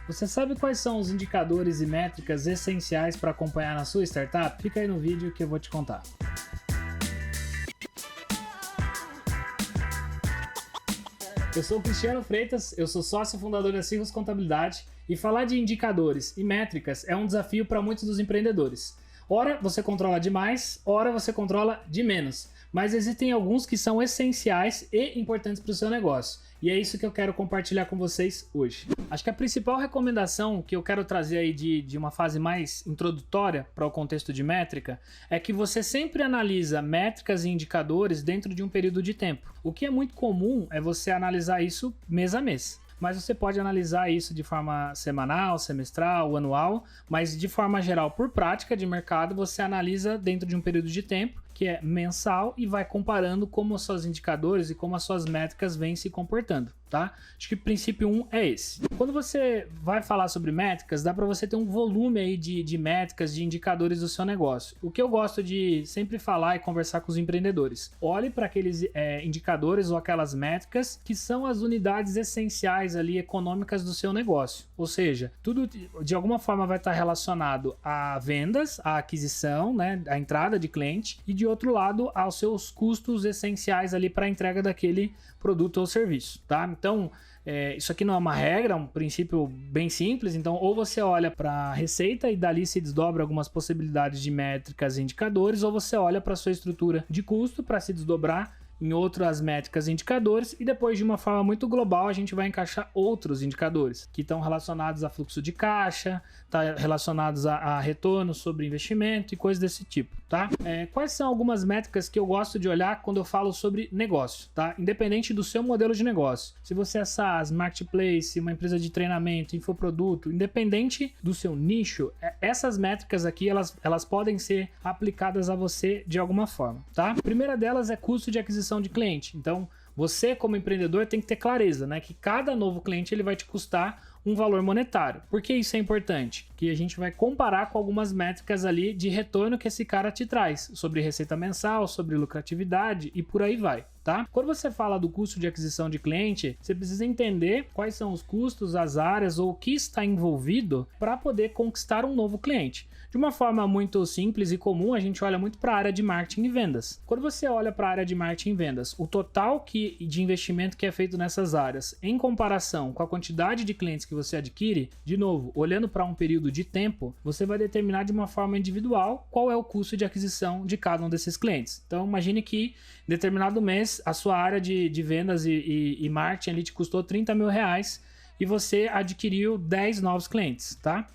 Você sabe quais são os indicadores e métricas essenciais para acompanhar na sua startup? Fica aí no vídeo que eu vou te contar. Eu sou o Cristiano Freitas, eu sou sócio fundador da Cirrus Contabilidade e falar de indicadores e métricas é um desafio para muitos dos empreendedores. Ora você controla demais, ora você controla de menos, mas existem alguns que são essenciais e importantes para o seu negócio. E é isso que eu quero compartilhar com vocês hoje. Acho que a principal recomendação que eu quero trazer aí de uma fase mais introdutória para o contexto de métrica é que você sempre analisa métricas e indicadores dentro de um período de tempo. O que é muito comum é você analisar isso mês a mês. Mas você pode analisar isso de forma semanal, semestral, anual, mas de forma geral, por prática de mercado, você analisa dentro de um período de tempo, que é mensal, e vai comparando como os seus indicadores e como as suas métricas vêm se comportando, tá? Acho que o princípio 1 é esse. Quando você vai falar sobre métricas, dá para você ter um volume aí de métricas, de indicadores do seu negócio. O que eu gosto de sempre falar e conversar com os empreendedores. Olhe para aqueles indicadores ou aquelas métricas que são as unidades essenciais ali econômicas do seu negócio. Ou seja, tudo de alguma forma vai estar relacionado a vendas, a aquisição, né, a entrada de cliente, e de outro lado aos seus custos essenciais ali para a entrega daquele produto ou serviço, tá? Então, isso aqui não é uma regra, é um princípio bem simples. Então, ou você olha para a receita e dali se desdobra algumas possibilidades de métricas e indicadores, ou você olha para a sua estrutura de custo para se desdobrar em outras métricas e indicadores, e depois de uma forma muito global a gente vai encaixar outros indicadores que estão relacionados a fluxo de caixa, tá relacionados a retorno sobre investimento e coisas desse tipo, tá? Quais são algumas métricas que eu gosto de olhar quando eu falo sobre negócio, tá? Independente do seu modelo de negócio, se você é SaaS, marketplace, uma empresa de treinamento, infoproduto, independente do seu nicho, essas métricas aqui elas podem ser aplicadas a você de alguma forma, tá? A primeira delas é custo de aquisição de cliente. Então, você como empreendedor tem que ter clareza, né, que cada novo cliente ele vai te custar um valor monetário. Por que isso é importante? Que a gente vai comparar com algumas métricas ali de retorno que esse cara te traz, sobre receita mensal, sobre lucratividade e por aí vai, tá? Quando você fala do custo de aquisição de cliente, você precisa entender quais são os custos, as áreas ou o que está envolvido para poder conquistar um novo cliente. De uma forma muito simples e comum, a gente olha muito para a área de marketing e vendas. Quando você olha para a área de marketing e vendas, o total de investimento que é feito nessas áreas, em comparação com a quantidade de clientes que você adquire, de novo, olhando para um período de tempo, você vai determinar de uma forma individual qual é o custo de aquisição de cada um desses clientes. Então, imagine que em determinado mês, a sua área de vendas e marketing ali te custou R$30 mil e você adquiriu 10 novos clientes, tá?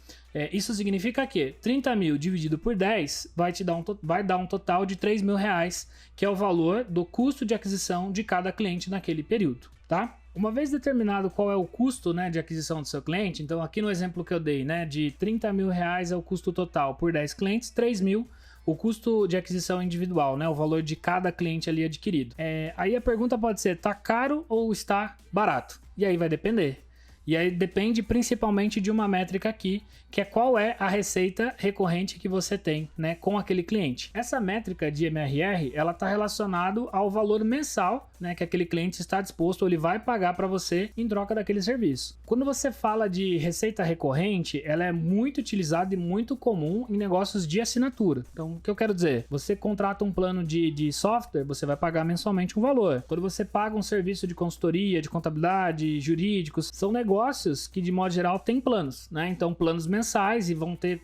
Isso significa que 30 mil dividido por 10 vai dar um total de R$3 mil, que é o valor do custo de aquisição de cada cliente naquele período, tá? Uma vez determinado qual é o custo, né, de aquisição do seu cliente, então aqui no exemplo que eu dei, né, de R$30 mil é o custo total por 10 clientes, 3 mil o custo de aquisição individual, né, o valor de cada cliente ali adquirido. Aí a pergunta pode ser, tá caro ou está barato? E aí vai depender. E aí depende principalmente de uma métrica aqui, que é qual é a receita recorrente que você tem, né, com aquele cliente. Essa métrica de MRR, ela está relacionada ao valor mensal, né, que aquele cliente está disposto ou ele vai pagar para você em troca daquele serviço. Quando você fala de receita recorrente, ela é muito utilizada e muito comum em negócios de assinatura. Então, o que eu quero dizer? Você contrata um plano de software, você vai pagar mensalmente um valor. Quando você paga um serviço de consultoria, de contabilidade, jurídicos, são negócios que de modo geral têm planos, né? Então planos mensais e vão ter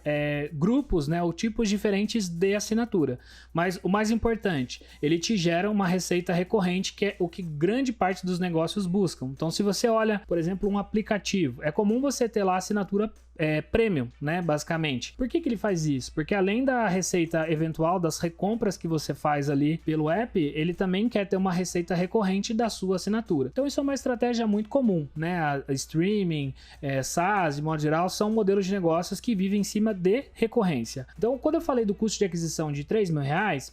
grupos, né, ou tipos diferentes de assinatura. Mas o mais importante, ele te gera uma receita recorrente, que é o que grande parte dos negócios buscam. Então se você olha, por exemplo, um aplicativo, é comum você ter lá a assinatura premium, né, basicamente. Por que ele faz isso? Porque além da receita eventual das recompras que você faz ali pelo app, ele também quer ter uma receita recorrente da sua assinatura. Então isso é uma estratégia muito comum, né? A streaming, SaaS, de modo geral, são modelos de negócios que vivem em cima de recorrência. Então, quando eu falei do custo de aquisição de R$3 mil,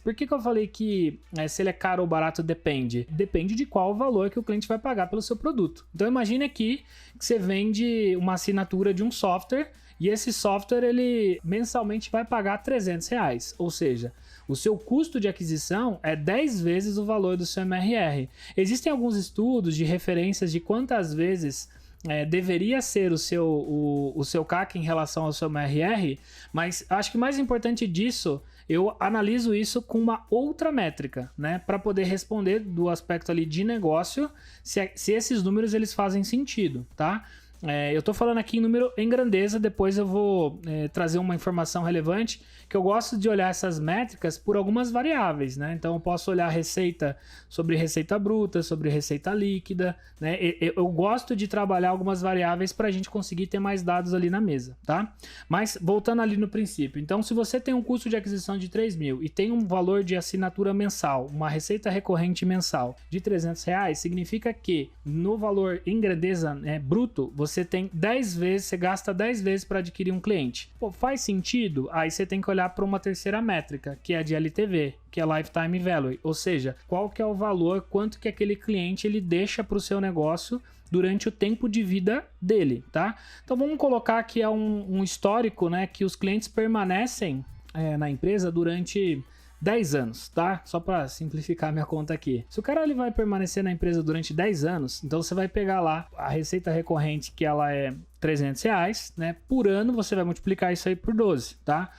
por que eu falei que se ele é caro ou barato depende? Depende de qual o valor que o cliente vai pagar pelo seu produto. Então, imagine aqui que você vende uma assinatura de um software e esse software ele mensalmente vai pagar R$300, ou seja, o seu custo de aquisição é 10 vezes o valor do seu MRR. Existem alguns estudos de referências de quantas vezes deveria ser o seu CAC em relação ao seu MRR, mas acho que mais importante disso, eu analiso isso com uma outra métrica, né, para poder responder do aspecto ali de negócio, se esses números eles fazem sentido, tá? Eu tô falando aqui em número em grandeza, depois eu vou trazer uma informação relevante, que eu gosto de olhar essas métricas por algumas variáveis, né? Então eu posso olhar receita sobre receita bruta, sobre receita líquida, né? Eu gosto de trabalhar algumas variáveis para a gente conseguir ter mais dados ali na mesa, tá? Mas voltando ali no princípio, então se você tem um custo de aquisição de 3 mil e tem um valor de assinatura mensal, uma receita recorrente mensal de R$300, significa que no valor em grandeza, né, bruto, você tem 10 vezes, você gasta 10 vezes para adquirir um cliente. Pô, faz sentido? Aí você tem que olhar para uma terceira métrica, que é a de LTV, que é Lifetime Value, ou seja, qual que é o valor, quanto que aquele cliente ele deixa para o seu negócio durante o tempo de vida dele, tá? Então vamos colocar que é um histórico, né, que os clientes permanecem na empresa durante 10 anos, tá? Só para simplificar minha conta aqui. Se o cara ele vai permanecer na empresa durante 10 anos, então você vai pegar lá a receita recorrente, que ela é R$300, né? Por ano você vai multiplicar isso aí por 12, tá?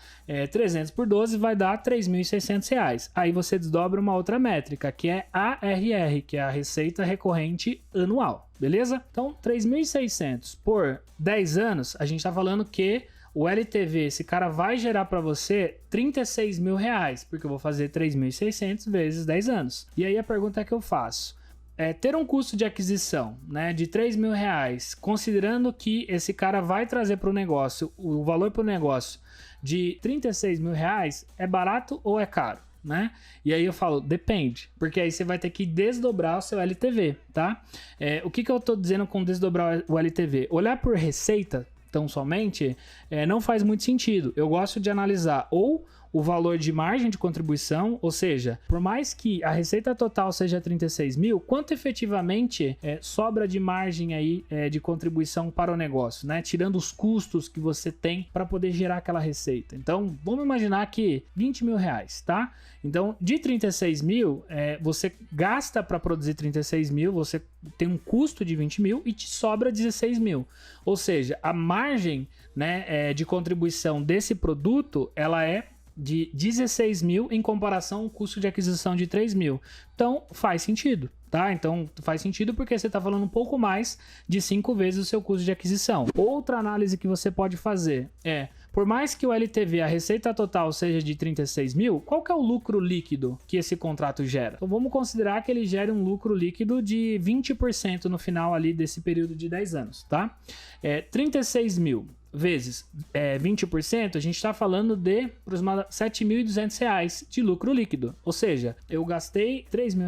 300 por 12 vai dar R$3.600. Aí você desdobra uma outra métrica, que é ARR, que é a receita recorrente anual, beleza? Então, 3.600 por 10 anos, a gente tá falando que o LTV, esse cara vai gerar para você R$36 mil, porque eu vou fazer 3.600 vezes 10 anos. E aí a pergunta que eu faço, ter um custo de aquisição, né, de R$3 mil, considerando que esse cara vai trazer para o negócio, o valor para o negócio de R$36 mil, é barato ou é caro? Né? E aí eu falo, depende, porque aí você vai ter que desdobrar o seu LTV, tá? O que eu tô dizendo com desdobrar o LTV? Olhar por receita tão somente, não faz muito sentido. Eu gosto de analisar ou o valor de margem de contribuição, ou seja, por mais que a receita total seja 36 mil, quanto efetivamente sobra de margem aí de contribuição para o negócio, né? Tirando os custos que você tem para poder gerar aquela receita. Então, vamos imaginar que R$20 mil, tá? Então, de 36 mil, você gasta para produzir 36 mil, você tem um custo de 20 mil e te sobra 16 mil. Ou seja, a margem, né, de contribuição desse produto, ela é de 16 mil em comparação ao custo de aquisição de 3 mil. Então, faz sentido, tá? Então, faz sentido porque você está falando um pouco mais de 5 vezes o seu custo de aquisição. Outra análise que você pode fazer por mais que o LTV, a receita total, seja de 36 mil, qual que é o lucro líquido que esse contrato gera? Então, vamos considerar que ele gere um lucro líquido de 20% no final ali desse período de 10 anos, tá? 36 mil vezes 20%, a gente está falando de aproximadamente R$7.200 de lucro líquido. Ou seja, eu gastei R$3 mil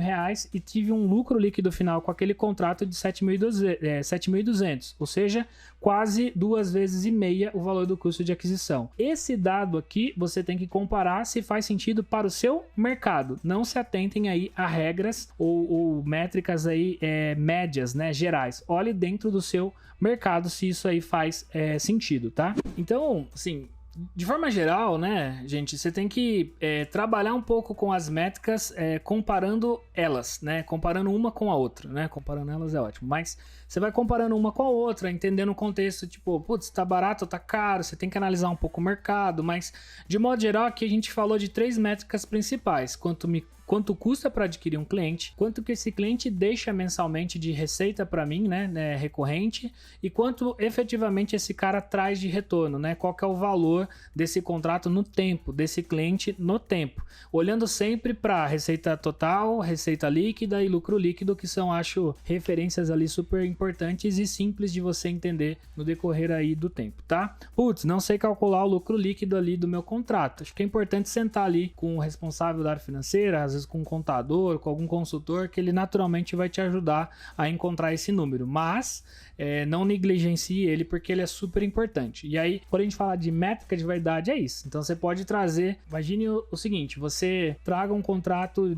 e tive um lucro líquido final com aquele contrato de 7.200, ou seja, quase 2,5 vezes o valor do custo de aquisição. Esse dado aqui você tem que comparar se faz sentido para o seu mercado. Não se atentem aí a regras ou métricas aí médias, né, gerais. Olhe dentro do seu mercado se isso aí faz sentido, tá? Então, assim, de forma geral, né, gente, você tem que trabalhar um pouco com as métricas, comparando elas, né, comparando uma com a outra, né, comparando elas é ótimo, mas você vai comparando uma com a outra, entendendo o contexto, tipo, putz, tá barato ou tá caro, você tem que analisar um pouco o mercado, mas de modo geral aqui a gente falou de 3 métricas principais, quanto custa para adquirir um cliente, quanto que esse cliente deixa mensalmente de receita para mim, né, recorrente, e quanto efetivamente esse cara traz de retorno, né, qual que é o valor desse contrato no tempo, desse cliente no tempo, olhando sempre para receita total, receita líquida e lucro líquido, que são, acho, referências ali super importantes e simples de você entender no decorrer aí do tempo, tá? Putz, não sei calcular o lucro líquido ali do meu contrato, acho que é importante sentar ali com o responsável da área financeira, às vezes com um contador, com algum consultor, que ele naturalmente vai te ajudar a encontrar esse número, mas não negligencie ele porque ele é super importante. E aí, quando a gente fala de métrica de vaidade, é isso. Então você pode trazer, imagine o seguinte, você traga um contrato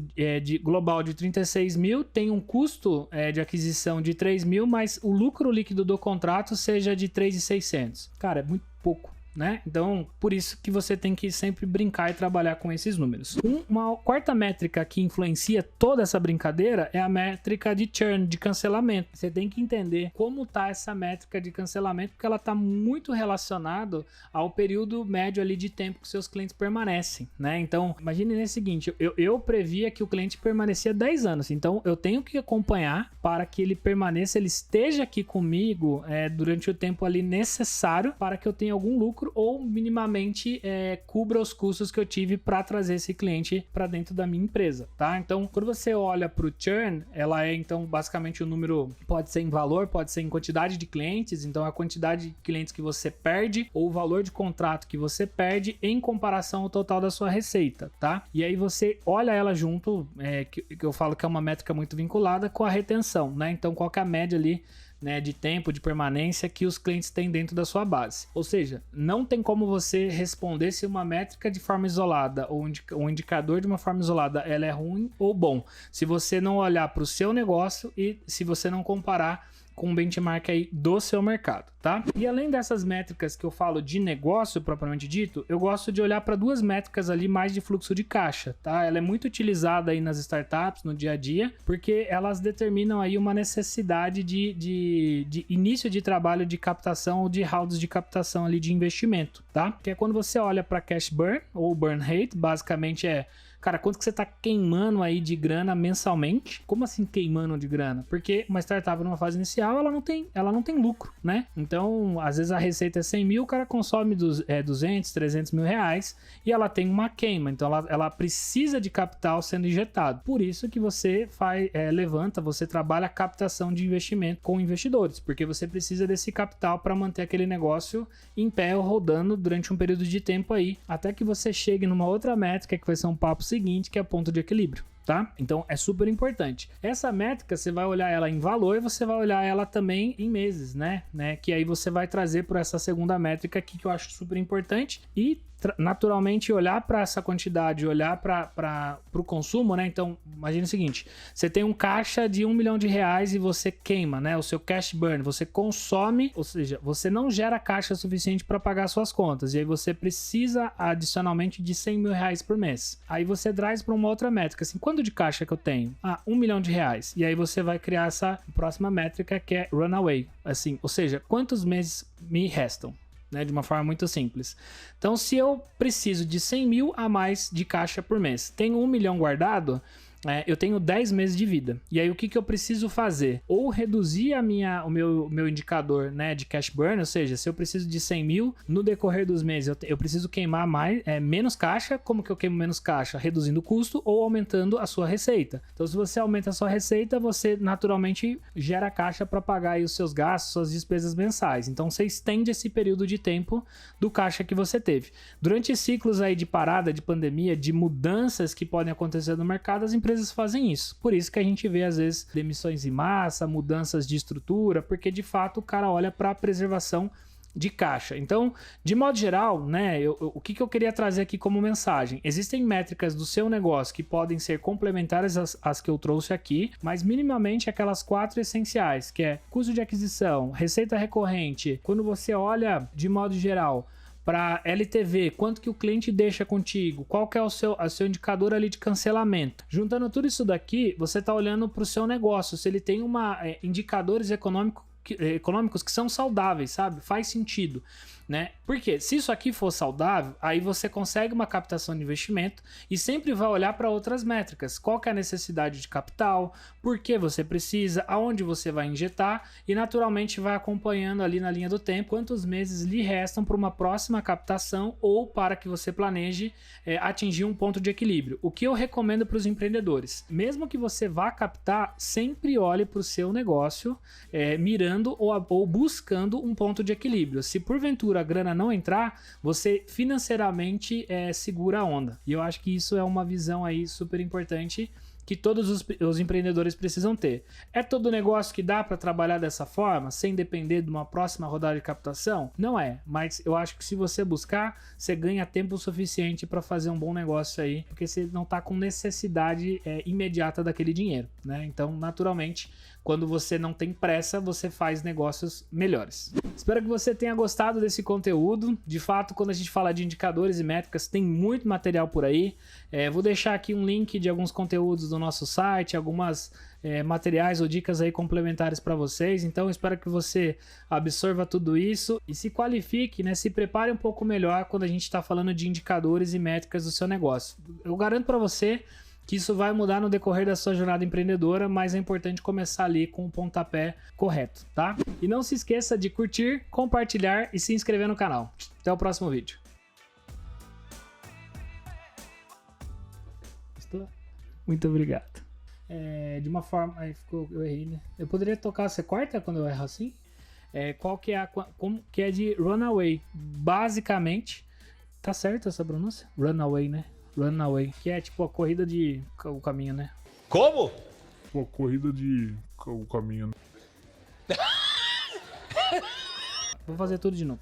global de 36 mil, tem um custo de aquisição de 3 mil, mas o lucro líquido do contrato seja de 3.600. Cara, é muito pouco. né? Então, por isso que você tem que sempre brincar e trabalhar com esses números. Uma quarta métrica que influencia toda essa brincadeira é a métrica de churn, de cancelamento. Você tem que entender como tá essa métrica de cancelamento, porque ela tá muito relacionada ao período médio ali de tempo que seus clientes permanecem, né? Então, imagine o seguinte, eu previa que o cliente permanecia 10 anos, então eu tenho que acompanhar para que ele permaneça, ele esteja aqui comigo durante o tempo ali necessário para que eu tenha algum lucro ou minimamente cubra os custos que eu tive para trazer esse cliente para dentro da minha empresa, tá? Então, quando você olha para o churn, ela é então basicamente o número, pode ser em valor, pode ser em quantidade de clientes, então a quantidade de clientes que você perde ou o valor de contrato que você perde em comparação ao total da sua receita, tá? E aí você olha ela junto, que eu falo que é uma métrica muito vinculada com a retenção, né? Então, qual que é a média ali, né, de tempo de permanência que os clientes têm dentro da sua base. Ou seja, não tem como você responder se uma métrica de forma isolada ou um indicador de uma forma isolada ela é ruim ou bom, se você não olhar para o seu negócio e se você não comparar com um benchmark aí do seu mercado, tá? E além dessas métricas que eu falo de negócio propriamente dito, eu gosto de olhar para duas métricas ali mais de fluxo de caixa, tá? Ela é muito utilizada aí nas startups, no dia a dia, porque elas determinam aí uma necessidade de início de trabalho de captação ou de rounds de captação ali de investimento, tá? Que é quando você olha para cash burn ou burn rate, basicamente cara, quanto que você tá queimando aí de grana mensalmente? Como assim queimando de grana? Porque uma startup numa fase inicial, ela não tem lucro, né? Então, às vezes a receita é 100 mil, o cara consome 200, 300 mil reais e ela tem uma queima. Então, ela precisa de capital sendo injetado. Por isso que você você trabalha a captação de investimento com investidores, porque você precisa desse capital para manter aquele negócio em pé ou rodando durante um período de tempo aí, até que você chegue numa outra métrica que vai ser um papo seguinte, que é ponto de equilíbrio, tá? Então é super importante. Essa métrica você vai olhar ela em valor e você vai olhar ela também em meses, né? Que aí você vai trazer por essa segunda métrica aqui que eu acho super importante e naturalmente olhar para essa quantidade, olhar para o consumo, né? Então, imagine o seguinte, você tem um caixa de R$1 milhão e você queima, né? O seu cash burn, você consome, ou seja, você não gera caixa suficiente para pagar suas contas, e aí você precisa adicionalmente de R$100 mil por mês. Aí você traz para uma outra métrica, assim, quanto de caixa que eu tenho? R$1 milhão. E aí você vai criar essa próxima métrica que é runaway, assim, ou seja, quantos meses me restam? Né, de uma forma muito simples. Então, se eu preciso de 100 mil a mais de caixa por mês, tenho 1 milhão guardado, eu tenho 10 meses de vida. E aí, o que eu preciso fazer? Ou reduzir o meu indicador, né, de cash burn, ou seja, se eu preciso de 100 mil, no decorrer dos meses eu preciso queimar menos caixa. Como que eu queimo menos caixa? Reduzindo o custo ou aumentando a sua receita. Então, se você aumenta a sua receita, você naturalmente gera caixa para pagar aí os seus gastos, suas despesas mensais. Então, você estende esse período de tempo do caixa que você teve. Durante ciclos aí de parada, de pandemia, de mudanças que podem acontecer no mercado, as empresas fazem isso. Por isso que a gente vê às vezes demissões em massa, mudanças de estrutura, porque de fato o cara olha para a preservação de caixa. Então, de modo geral, né, o que eu queria trazer aqui como mensagem? Existem métricas do seu negócio que podem ser complementares às que eu trouxe aqui, mas minimamente aquelas 4 essenciais, que é custo de aquisição, receita recorrente. Quando você olha de modo geral para LTV, quanto que o cliente deixa contigo, qual que é o seu indicador ali de cancelamento. Juntando tudo isso daqui, você está olhando para o seu negócio, se ele tem indicadores econômicos que são saudáveis, sabe? Faz sentido, né? Porque se isso aqui for saudável, aí você consegue uma captação de investimento e sempre vai olhar para outras métricas. Qual que é a necessidade de capital, por que você precisa, aonde você vai injetar e naturalmente vai acompanhando ali na linha do tempo quantos meses lhe restam para uma próxima captação ou para que você planeje atingir um ponto de equilíbrio. O que eu recomendo para os empreendedores? Mesmo que você vá captar, sempre olhe para o seu negócio mirando ou buscando um ponto de equilíbrio. Se porventura a grana não entrar, você financeiramente segura a onda. E eu acho que isso é uma visão aí super importante que todos os empreendedores precisam ter. É todo negócio que dá para trabalhar dessa forma, sem depender de uma próxima rodada de captação? Não é, mas eu acho que se você buscar, você ganha tempo suficiente para fazer um bom negócio aí, porque você não está com necessidade imediata daquele dinheiro, né? Então, naturalmente, quando você não tem pressa, você faz negócios melhores. Espero que você tenha gostado desse conteúdo. De fato, quando a gente fala de indicadores e métricas, tem muito material por aí. Vou deixar aqui um link de alguns conteúdos do nosso site, algumas materiais ou dicas aí complementares para vocês. Então, espero que você absorva tudo isso e se qualifique, né? Se prepare um pouco melhor quando a gente está falando de indicadores e métricas do seu negócio. Eu garanto para você que isso vai mudar no decorrer da sua jornada empreendedora, mas é importante começar ali com o pontapé correto, tá? E não se esqueça de curtir, compartilhar e se inscrever no canal. Até o próximo vídeo. Muito obrigado. De uma forma... Aí ficou, eu errei, né? Eu poderia tocar... Você corta quando eu erro assim? Qual que é como que é de Runaway? Basicamente... Tá certo essa pronúncia? Runaway, né? Runaway. Que é tipo a corrida de... O caminho, né? Como? A corrida de... O caminho. Vou fazer tudo de novo.